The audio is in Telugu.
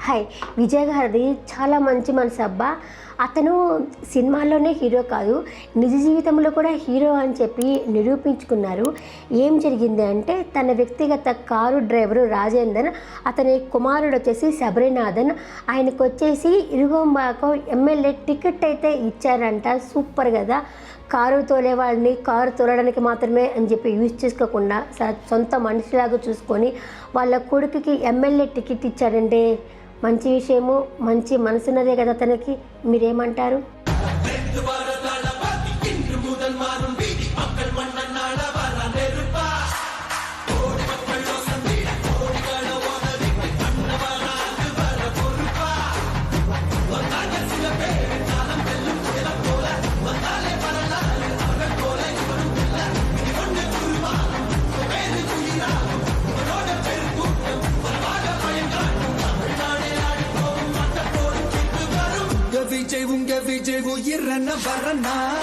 హాయ్! విజయ్ గారిది చాలా మంచి మనసు అబ్బా! అతను సినిమాల్లోనే హీరో కాదు, నిజ జీవితంలో కూడా హీరో అని చెప్పి నిరూపించుకున్నారు. ఏం జరిగింది అంటే తన వ్యక్తిగత కారు డ్రైవరు రాజేందర్, అతని కుమారుడు వచ్చేసి శబరినాథన్, ఆయనకొచ్చేసి ఇరుగొంబాకం ఎమ్మెల్యే టికెట్ అయితే ఇచ్చారంట. సూపర్ కదా! కారు తోలే వాళ్ళని కారు తోలడానికి మాత్రమే అని చెప్పి యూజ్ చేసుకోకుండా సొంత మనిషిలాగా చూసుకొని వాళ్ళ కొడుకుకి ఎమ్మెల్యే టికెట్ ఇచ్చాడంటే మంచి విషయము, మంచి మనసున్నదే కదా అతనికి. మీరేమంటారు? విజయ్ ఇర్రన్న వరన్నా